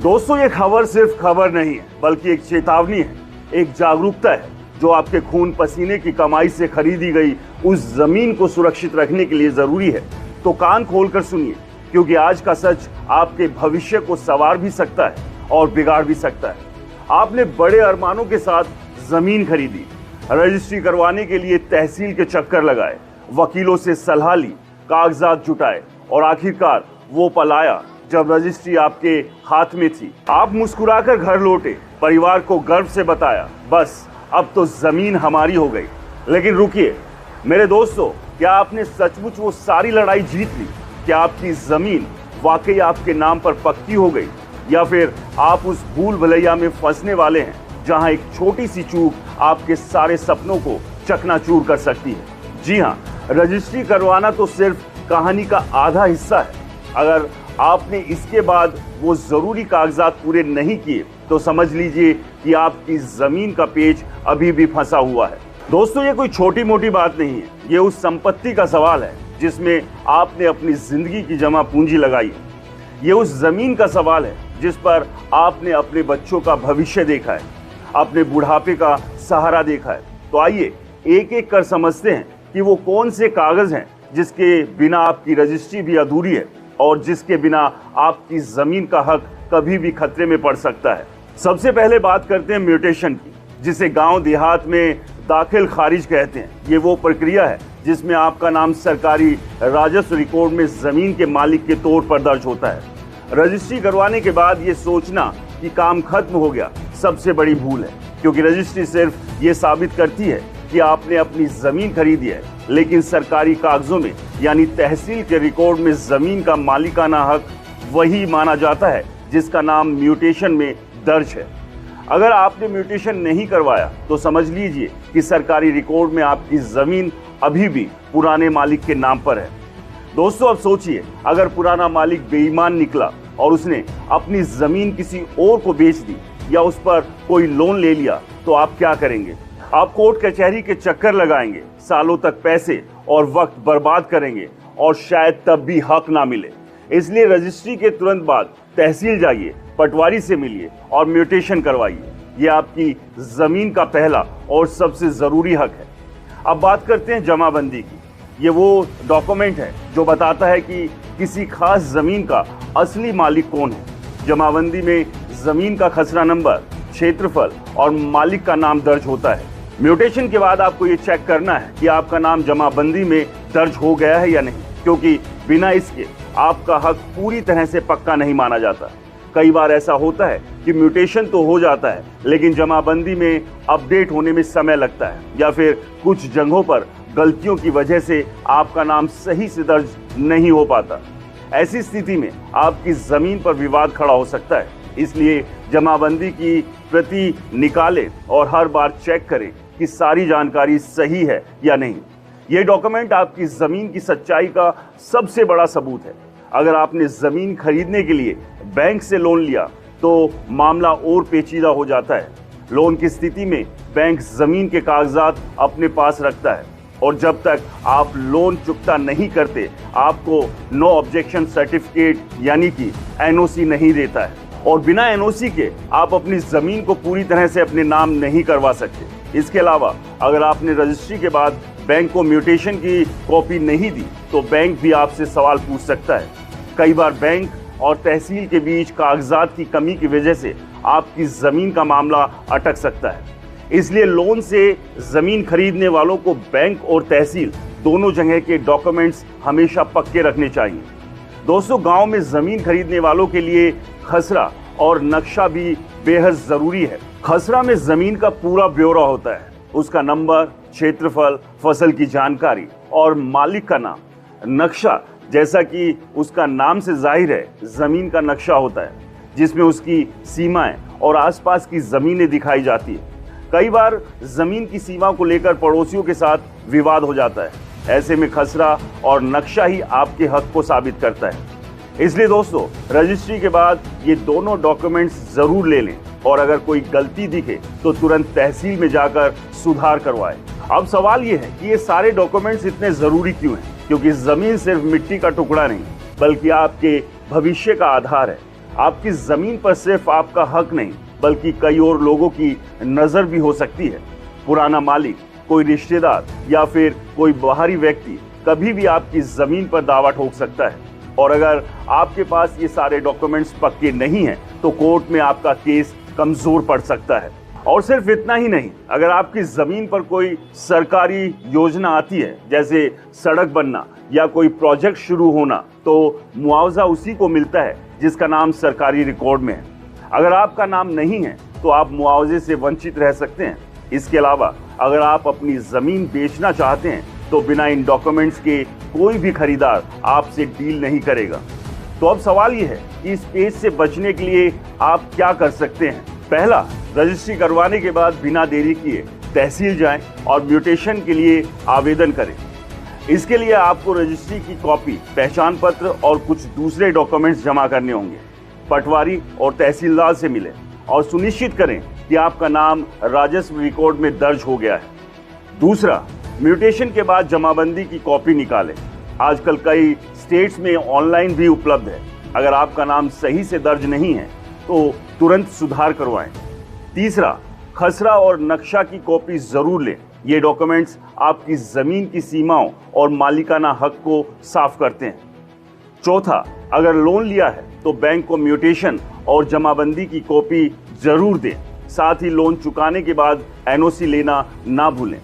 दोस्तों, ये खबर सिर्फ खबर नहीं है, बल्कि एक चेतावनी है, एक जागरूकता है जो आपके खून पसीने की कमाई से खरीदी गई उस जमीन को सुरक्षित रखने के लिए जरूरी है। तो कान खोलकर सुनिए, क्योंकि आज का सच आपके भविष्य को संवार भी सकता है और बिगाड़ भी सकता है। आपने बड़े अरमानों के साथ जमीन खरीदी, रजिस्ट्री करवाने के लिए तहसील के चक्कर लगाए, वकीलों से सलाह ली, कागजात जुटाए और आखिरकार वो पल आया जब रजिस्ट्री आपके हाथ में थी। आप मुस्कुराकर घर लौटे, परिवार को गर्व से बताया, बस अब तो जमीन हमारी हो गई। लेकिन रुकिए मेरे दोस्तों, क्या आपने सचमुच वो सारी लड़ाई जीत ली? क्या आपकी जमीन वाकई आपके नाम पर पक्की हो गई, या फिर आप उस भूल भुलैया में फंसने वाले हैं जहां एक छोटी सी चूक आपके सारे सपनों को चकनाचूर कर सकती है? जी हाँ, रजिस्ट्री करवाना तो सिर्फ कहानी का आधा हिस्सा है। अगर आपने इसके बाद वो जरूरी कागजात पूरे नहीं किए तो समझ लीजिए कि आपकी जमीन का पेच अभी भी फंसा हुआ है। दोस्तों, ये कोई छोटी मोटी बात नहीं है, ये उस संपत्ति का सवाल है जिसमें आपने अपनी जिंदगी की जमा पूंजी लगाई है। ये उस जमीन का सवाल है जिस पर आपने अपने बच्चों का भविष्य देखा है, अपने बुढ़ापे का सहारा देखा है। तो आइए एक एक कर समझते हैं कि वो कौन से कागज हैं जिसके बिना आपकी रजिस्ट्री भी अधूरी है और जिसके बिना आपकी जमीन का हक कभी भी खतरे में पड़ सकता है। सबसे पहले बात करते हैं म्यूटेशन की, जिसे गांव देहात में दाखिल खारिज कहते हैं। ये वो प्रक्रिया है जिसमें आपका नाम सरकारी राजस्व रिकॉर्ड में जमीन के मालिक के तौर पर दर्ज होता है। रजिस्ट्री करवाने के बाद ये सोचना कि काम खत्म हो गया सबसे बड़ी भूल है, क्योंकि रजिस्ट्री सिर्फ ये साबित करती है कि आपने अपनी जमीन खरीदी है, लेकिन सरकारी कागजों में यानी तहसील के रिकॉर्ड में जमीन का मालिकाना हक वही माना जाता है जिसका नाम म्यूटेशन में दर्ज है। अगर आपने म्यूटेशन नहीं करवाया तो समझ लीजिए कि सरकारी रिकॉर्ड में आपकी जमीन अभी भी पुराने मालिक के नाम पर है। दोस्तों, अब सोचिए, अगर पुराना मालिक बेईमान निकला और उसने अपनी जमीन किसी और को बेच दी या उस पर कोई लोन ले लिया, तो आप क्या करेंगे? आप कोर्ट कचहरी के चक्कर लगाएंगे, सालों तक पैसे और वक्त बर्बाद करेंगे और शायद तब भी हक ना मिले। इसलिए रजिस्ट्री के तुरंत बाद तहसील जाइए, पटवारी से मिलिए और म्यूटेशन करवाइए। ये आपकी जमीन का पहला और सबसे जरूरी हक है। अब बात करते हैं जमाबंदी की। ये वो डॉक्यूमेंट है जो बताता है कि किसी खास जमीन का असली मालिक कौन है। जमाबंदी में जमीन का खसरा नंबर, क्षेत्रफल और मालिक का नाम दर्ज होता है। म्यूटेशन के बाद आपको ये चेक करना है कि आपका नाम जमाबंदी में दर्ज हो गया है या नहीं, क्योंकि बिना इसके आपका हक पूरी तरह से पक्का नहीं माना जाता। कई बार ऐसा होता है कि म्यूटेशन तो हो जाता है, लेकिन जमाबंदी में अपडेट होने में समय लगता है, या फिर कुछ जगहों पर गलतियों की वजह से आपका नाम सही से दर्ज नहीं हो पाता। ऐसी स्थिति में आपकी जमीन पर विवाद खड़ा हो सकता है। इसलिए जमाबंदी की प्रति निकालें और हर बार चेक करें कि सारी जानकारी सही है या नहीं। ये डॉक्यूमेंट आपकी जमीन की सच्चाई का सबसे बड़ा सबूत है। अगर आपने जमीन खरीदने के लिए बैंक से लोन लिया तो मामला और पेचीदा हो जाता है। लोन की स्थिति में बैंक जमीन के कागजात अपने पास रखता है और जब तक आप लोन चुकता नहीं करते, आपको नो ऑब्जेक्शन सर्टिफिकेट यानी कि एनओसी नहीं देता है, और बिना एनओसी के आप अपनी जमीन को पूरी तरह से अपने नाम नहीं करवा सकते। इसके अलावा अगर आपने रजिस्ट्री के बाद बैंक को म्यूटेशन की कॉपी नहीं दी तो बैंक भी आपसे सवाल पूछ सकता है। कई बार बैंक और तहसील के बीच कागजात की कमी की वजह से आपकी जमीन का मामला अटक सकता है। इसलिए लोन से जमीन खरीदने वालों को बैंक और तहसील दोनों जगह के डॉक्यूमेंट्स हमेशा पक्के रखने चाहिए। दोस्तों, गांव में जमीन खरीदने वालों के लिए खसरा और नक्शा भी बेहद जरूरी है। खसरा में जमीन का पूरा ब्यौरा होता है, उसका नंबर, क्षेत्रफल, फसल की जानकारी और मालिक का नाम। नक्शा, जैसा कि उसका नाम से जाहिर है, जमीन का नक्शा होता है जिसमें उसकी सीमाएं और आसपास की जमीनें दिखाई जाती है। कई बार जमीन की सीमा को लेकर पड़ोसियों के साथ विवाद हो जाता है। ऐसे में खसरा और नक्शा ही आपके हक को साबित करता है। इसलिए दोस्तों, रजिस्ट्री के बाद ये दोनों डॉक्यूमेंट्स जरूर ले लें और अगर कोई गलती दिखे तो तुरंत तहसील में जाकर सुधार करवाएं। अब सवाल ये है कि ये सारे डॉक्यूमेंट्स इतने जरूरी क्यों हैं? क्योंकि जमीन सिर्फ मिट्टी का टुकड़ा नहीं, बल्कि आपके भविष्य का आधार है। आपकी जमीन पर सिर्फ आपका हक नहीं बल्कि कई और लोगों की नजर भी हो सकती है। पुराना मालिक, कोई रिश्तेदार या फिर कोई बाहरी व्यक्ति कभी भी आपकी जमीन पर दावा ठोक सकता है। और अगर आपके पास ये सारे डॉक्यूमेंट्स पक्के नहीं हैं तो कोर्ट में आपका केस कमजोर पड़ सकता है। और सिर्फ इतना ही नहीं, अगर आपकी जमीन पर कोई सरकारी योजना आती है जैसे सड़क बनना या कोई प्रोजेक्ट शुरू होना, तो मुआवजा उसी को मिलता है जिसका नाम सरकारी रिकॉर्ड में है। अगर आपका नाम नहीं है तो आप मुआवजे से वंचित रह सकते हैं। इसके अलावा अगर आप अपनी जमीन बेचना चाहते हैं तो बिना इन डॉक्यूमेंट्स के कोई भी खरीदार आपसे डील नहीं करेगा। तो अब सवाल यह है कि इस पेज से बचने के लिए आप क्या कर सकते हैं। पहला, रजिस्ट्री करवाने के बाद बिना देरी किए तहसील जाएं और म्यूटेशन के लिए आवेदन करें। इसके लिए आपको रजिस्ट्री की कॉपी, पहचान पत्र और कुछ दूसरे डॉक्यूमेंट्स जमा करने होंगे। पटवारी और तहसीलदार से मिलें और सुनिश्चित करें कि आपका नाम राजस्व रिकॉर्ड में दर्ज हो गया है। दूसरा, म्यूटेशन के बाद जमाबंदी की कॉपी निकालें। आजकल कई स्टेट्स में ऑनलाइन भी उपलब्ध है। अगर आपका नाम सही से दर्ज नहीं है तो तुरंत सुधार करवाएं। तीसरा, खसरा और नक्शा की कॉपी जरूर लें। ये डॉक्यूमेंट्स आपकी जमीन की सीमाओं और मालिकाना हक को साफ करते हैं। चौथा, अगर लोन लिया है तो बैंक को म्यूटेशन और जमाबंदी की कॉपी जरूर दें। साथ ही लोन चुकाने के बाद एनओसी लेना ना भूलें।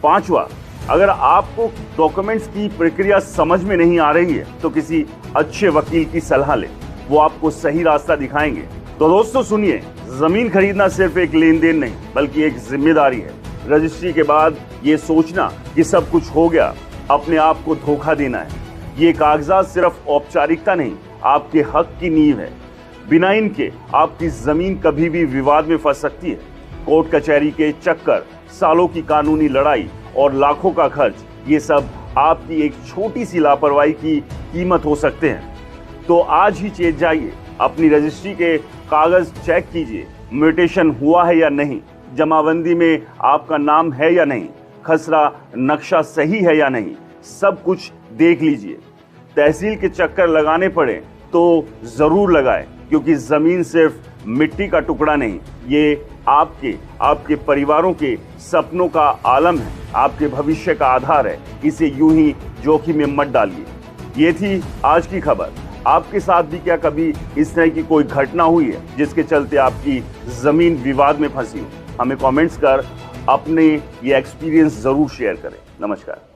पांचवा, अगर आपको डॉक्यूमेंट्स की प्रक्रिया समझ में नहीं आ रही है तो किसी अच्छे वकील की सलाह लें, वो आपको सही रास्ता दिखाएंगे। तो दोस्तों सुनिए, जमीन खरीदना सिर्फ एक लेन देन नहीं बल्कि एक जिम्मेदारी है। रजिस्ट्री के बाद ये सोचना कि सब कुछ हो गया, अपने आप को धोखा देना है। ये कागजात सिर्फ औपचारिकता नहीं, आपके हक की नींव है। बिना इनके आपकी जमीन कभी भी विवाद में फंस सकती है। कोर्ट कचहरी के चक्कर, सालों की कानूनी लड़ाई और लाखों का खर्च, ये सब आपकी एक छोटी सी लापरवाही की कीमत हो सकते हैं। तो आज ही चेत जाइए, अपनी रजिस्ट्री के कागज चेक कीजिए, म्यूटेशन हुआ है या नहीं, जमाबंदी में आपका नाम है या नहीं, खसरा नक्शा सही है या नहीं, सब कुछ देख लीजिए। तहसील के चक्कर लगाने पड़े तो जरूर लगाएं, क्योंकि जमीन सिर्फ मिट्टी का टुकड़ा नहीं, ये आपके परिवारों के सपनों का आलम है, आपके भविष्य का आधार है। इसे यूं ही जोखिम में मत डालिए। ये थी आज की खबर। आपके साथ भी क्या कभी इस तरह की कोई घटना हुई है जिसके चलते आपकी जमीन विवाद में फंसी हो? हमें कमेंट्स कर अपने ये एक्सपीरियंस जरूर शेयर करें। नमस्कार।